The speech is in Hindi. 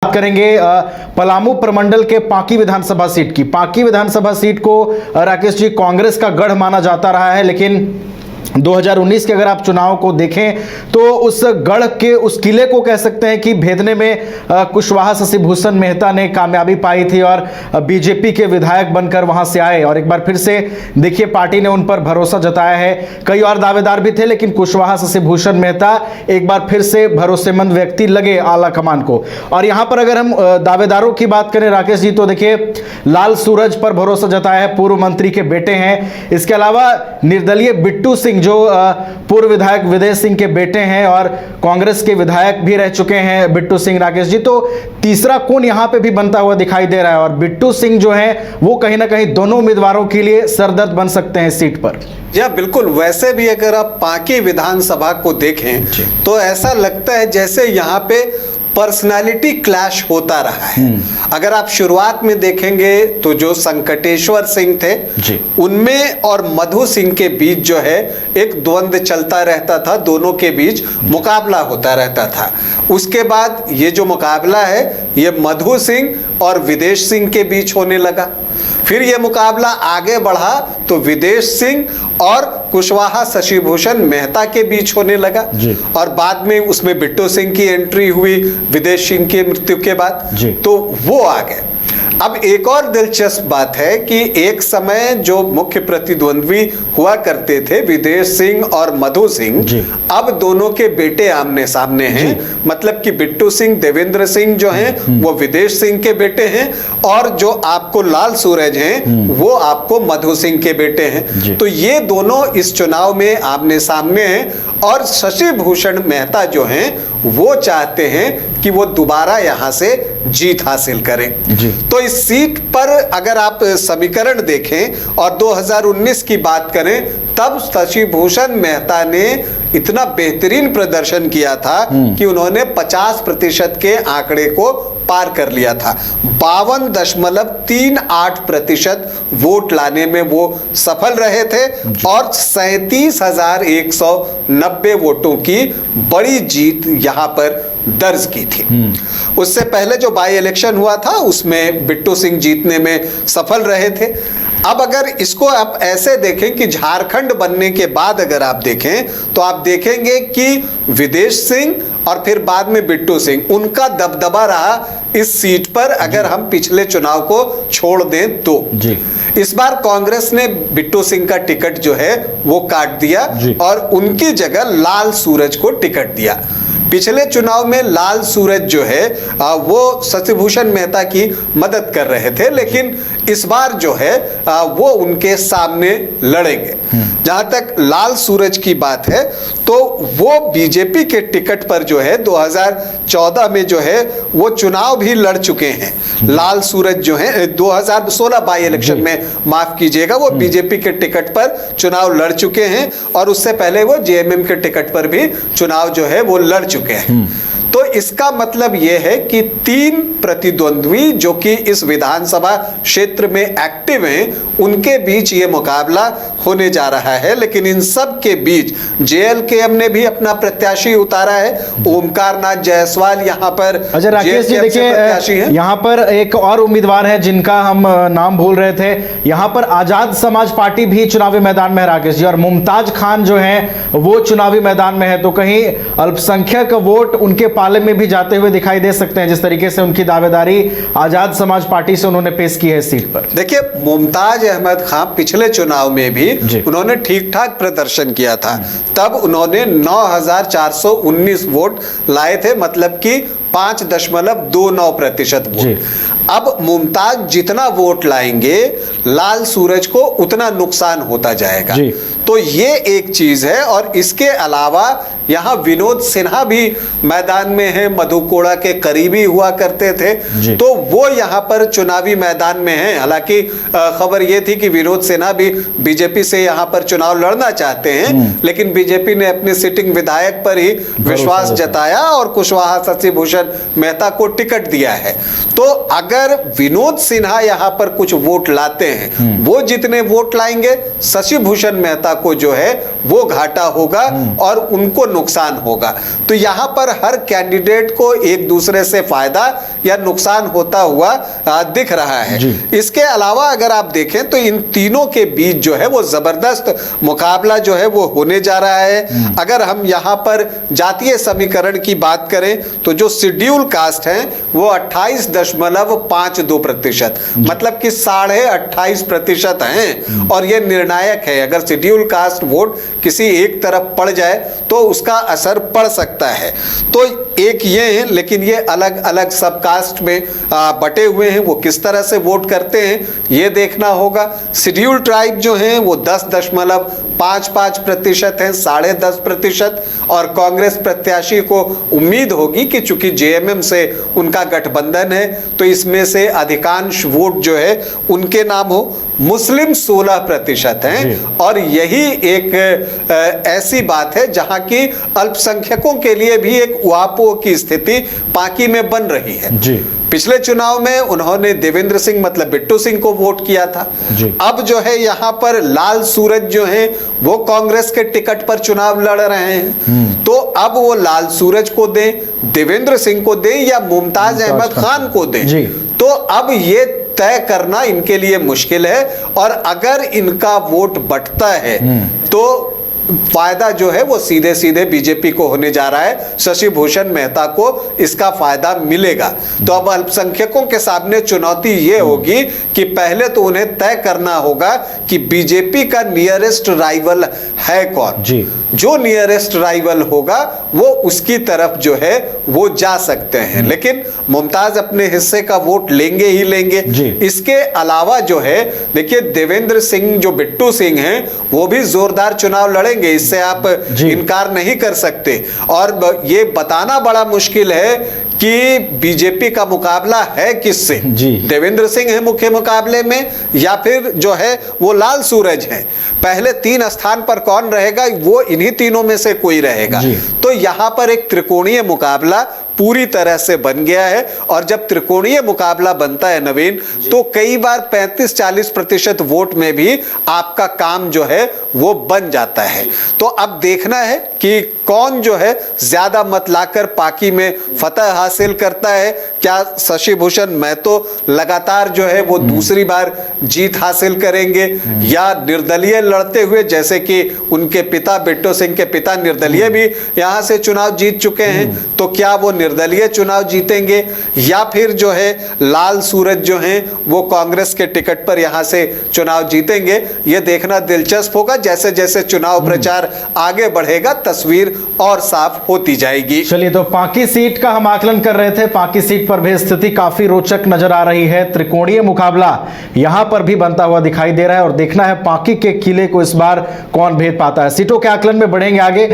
बात करेंगे पलामू प्रमंडल के पांकी विधानसभा सीट की। पांकी विधानसभा सीट को राकेश जी कांग्रेस का गढ़ माना जाता रहा है, लेकिन 2019 के अगर आप चुनाव को देखें तो उस गढ़ के उस किले को कह सकते हैं कि भेदने में कुशवाहा शशिभूषण मेहता ने कामयाबी पाई थी और बीजेपी के विधायक बनकर वहां से आए और एक बार फिर से देखिए पार्टी ने उन पर भरोसा जताया है। कई और दावेदार भी थे, लेकिन कुशवाहा शशिभूषण मेहता एक बार फिर से भरोसेमंद व्यक्ति लगे आला कमान को। और यहां पर अगर हम दावेदारों की बात करें राकेश जी, तो देखिए लाल सूरज पर भरोसा जताया है, पूर्व मंत्री के बेटे हैं। इसके अलावा निर्दलीय बिट्टू सिंह जो पूर्व विधायक विदेश सिंह के बेटे हैं और कांग्रेस के विधायक भी रह चुके हैं बिट्टू सिंह। राकेश जी, तो तीसरा कौन यहां पे भी बनता हुआ दिखाई दे रहा है और बिट्टू सिंह जो है वो कहीं ना कहीं दोनों उम्मीदवारों के लिए सरदर्द बन सकते हैं सीट पर। या बिल्कुल, वैसे भी अगर आप पांकी विधानसभा को देखें तो ऐसा लगता है जैसे यहाँ पे पर्सनालिटी क्लैश होता रहा है। अगर आप शुरुआत में देखेंगे तो जो संकटेश्वर सिंह थे उनमें और मधु सिंह के बीच जो है एक द्वंद्व चलता रहता था, दोनों के बीच मुकाबला होता रहता था। उसके बाद ये जो मुकाबला है ये मधु सिंह और विदेश सिंह के बीच होने लगा। फिर यह मुकाबला आगे बढ़ा तो विदेश सिंह और कुशवाहा शशिभूषण मेहता के बीच होने लगा और बाद में उसमें बिट्टू सिंह की एंट्री हुई विदेश सिंह की मृत्यु के बाद, तो वो आ गए। अब एक और दिलचस्प बात है कि एक समय जो मुख्य प्रतिद्वंद्वी हुआ करते थे विदेश सिंह और मधु सिंह, अब दोनों के बेटे आमने सामने हैं। मतलब कि बिट्टू सिंह देवेंद्र सिंह जो हैं वो विदेश सिंह के बेटे हैं और जो आपको लाल सूरज हैं वो आपको मधु सिंह के बेटे हैं। तो ये दोनों इस चुनाव में आमने सामने हैं और शशिभूषण मेहता जो हैं वो चाहते हैं कि वो दोबारा यहां से जीत हासिल करें। तो इस सीट पर अगर आप समीकरण देखें और 2019 की बात करें तब शशिभूषण मेहता ने इतना बेहतरीन प्रदर्शन किया था कि उन्होंने 50% के आंकड़े को पार कर लिया था। 52.38% वोट लाने में वो सफल रहे थे और 37,190 वोटों की बड़ी जीत यहां पर दर्ज की थी। उससे पहले जो बाई इलेक्शन हुआ था उसमें बिट्टू सिंह जीतने में सफल रहे थे। अब अगर इसको आप ऐसे देखें कि झारखंड बनने के बाद अगर आप देखें तो आप देखेंगे कि विदेश सिंह और फिर बाद में बिट्टू सिंह, उनका दबदबा रहा इस सीट पर अगर हम पिछले चुनाव को छोड़ दें तो। इस बार कांग्रेस ने बिट्टू सिंह का टिकट जो है वो काट दिया और उनकी जगह लाल सूरज को टिकट दिया। पिछले चुनाव में लाल सूरज जो है वो शशिभूषण मेहता की मदद कर रहे थे, लेकिन इस बार जो है वो उनके सामने लड़ेंगे। जहां तक लाल सूरज की बात है तो वो बीजेपी के टिकट पर जो है 2014 में जो है वो चुनाव भी लड़ चुके हैं। लाल सूरज जो है 2016 बाई इलेक्शन में, माफ कीजिएगा, वो बीजेपी के टिकट पर चुनाव लड़ चुके हैं और उससे पहले वो जेएमएम के टिकट पर भी चुनाव जो है वो लड़ चुके हैं। तो इसका मतलब यह है कि 3 प्रतिद्वंद्वी जो कि इस विधानसभा क्षेत्र में एक्टिव हैं उनके बीच ये मुकाबला होने जा रहा है। लेकिन इन सब के बीच जेएलकेएम ने भी अपना प्रत्याशी उतारा है, ओमकार नाथ जायसवाल यहाँ पर। अच्छा राकेश जी, देखिए यहाँ पर एक और उम्मीदवार है जिनका हम नाम भूल रहे थे। यहाँ पर आजाद समाज पार्टी भी चुनावी मैदान में है राकेश जी, और मुमताज खान जो है वो चुनावी मैदान में है। तो कहीं अल्पसंख्यक वोट उनके पाले में भी जाते हुए दिखाई दे सकते हैं, जिस तरीके से उनकी दावेदारी आजाद समाज पार्टी से उन्होंने पेश की है सीट पर। देखिए मुमताज अहमद खान पिछले चुनाव में भी उन्होंने ठीक ठाक प्रदर्शन किया था, तब उन्होंने 9,419 वोट लाए थे, मतलब कि 5.29% वोट। अब मुमताज जितना वोट लाएंगे लाल सूरज को उतना नुकसान होता जाएगा। तो ये एक चीज है। और इसके अलावा यहाँ विनोद सिन्हा भी मैदान में है, मधु कोड़ा के करीबी हुआ करते थे, तो वो यहाँ पर चुनावी मैदान में हैं। हालांकि खबर ये थी कि विनोद सिन्हा भी बीजेपी से यहाँ पर चुनाव लड़ना चाहते हैं, लेकिन बीजेपी ने अपने सिटिंग विधायक पर ही विश्वास जताया और कुशवाहा शशिभूषण मेहता को टिकट दिया है। तो अगर विनोद सिन्हा यहाँ पर कुछ वोट लाते हैं, वो जितने वोट लाएंगे शशिभूषण मेहता को जो है वो घाटा होगा और उनको नुकसान होगा। तो यहां पर हर कैंडिडेट को एक दूसरे से फायदा या नुकसान होता हुआ दिख रहा है। इसके अलावा अगर आप देखें तो इन तीनों के बीच जो है वो जबरदस्त मुकाबला जो है वो होने जा रहा है। अगर हम यहां पर जातीय समीकरण की बात करें तो जो शेड्यूल कास्ट हैं वो 28.52%, मतलब कि 28.5% हैं और ये निर्णायक है। अगर शेड्यूल कास्ट वोट किसी एक तरफ पड़ जाए तो उसका असर पड़ सकता है। तो एक ये है, लेकिन ये अलग अलग सब कास्ट में बटे हुए हैं, वो किस तरह से वोट करते हैं ये देखना होगा। शेड्यूल ट्राइब जो हैं वो 10.55% हैं, 10.5%, और कांग्रेस प्रत्याशी को उम्मीद होगी कि चूंकि जेएमएम से उनका गठबंधन है तो इसमें से अधिकांश वोट जो है उनके नाम हो। मुस्लिम 16% हैं और यही एक ऐसी बात है जहां की अल्पसंख्यकों के लिए भी एक उहापोह की स्थिति पाकी में बन रही है। पिछले चुनाव में उन्होंने देवेंद्र सिंह मतलब बिट्टू सिंह को वोट किया था। अब जो है यहाँ पर लाल सूरज जो है वो कांग्रेस के टिकट पर चुनाव लड़ रहे हैं। तो अब वो लाल सूरज को दें, देवेंद्र सिंह को दें या मुमताज अहमद खान को दें, तो अब ये तय करना इनके लिए मुश्किल है। और अगर इनका वोट बंटता है तो फायदा जो है वो सीधे सीधे बीजेपी को होने जा रहा है, शशि भूषण मेहता को इसका फायदा मिलेगा। तो अब अल्पसंख्यकों के सामने चुनौती ये होगी कि पहले तो उन्हें तय करना होगा कि बीजेपी का नियरेस्ट राइवल है कौन। जो नियरेस्ट राइवल होगा वो उसकी तरफ जो है वो जा सकते हैं, लेकिन मुमताज अपने हिस्से का वोट लेंगे ही लेंगे। इसके अलावा जो है देखिए देवेंद्र सिंह जो बिट्टू सिंह हैं वो भी जोरदार चुनाव लड़ेंगे, इससे आप इनकार नहीं कर सकते। और ये बताना बड़ा मुश्किल है कि बीजेपी का मुकाबला है किससे, देवेंद्र सिंह है मुख्य मुकाबले में या फिर जो है वो लाल सूरज है। पहले 3 स्थान पर कौन रहेगा, वो इन्हीं तीनों में से कोई रहेगा। तो यहां पर एक त्रिकोणीय मुकाबला पूरी तरह से बन गया है। और जब त्रिकोणीय मुकाबला बनता है नवीन, तो कई बार 35-40% वोट में भी आपका काम जो है वो बन जाता है। तो अब देखना है कि कौन जो है ज्यादा मत लाकर पाकी में फतह हासिल करता है। क्या शशि भूषण महतो लगातार जो है वो दूसरी बार जीत हासिल करेंगे या निर्दलीय लड़ते हुए, जैसे कि उनके पिता बिट्टू सिंह के पिता निर्दलीय भी यहां से चुनाव जीत चुके हैं, तो क्या वो निर्दलीय चुनाव जीतेंगे या फिर जो है लाल सूरज जो हैं वो कांग्रेस के टिकट पर यहां से चुनाव जीतेंगे। ये देखना दिलचस्प होगा। जैसे जैसे चुनाव प्रचार आगे बढ़ेगा तस्वीर और साफ होती जाएगी। चलिए, तो पाकी सीट का हम आकलन कर रहे थे। पाकी सीट पर भी स्थिति काफी रोचक नजर आ रही है। त्रिकोणीय मुकाबला यहां पर भी बनता हुआ दिखाई दे रहा है और देखना है पाकी के किले को इस बार कौन भेद पाता है। सीटों के आकलन में बढ़ेंगे आगे।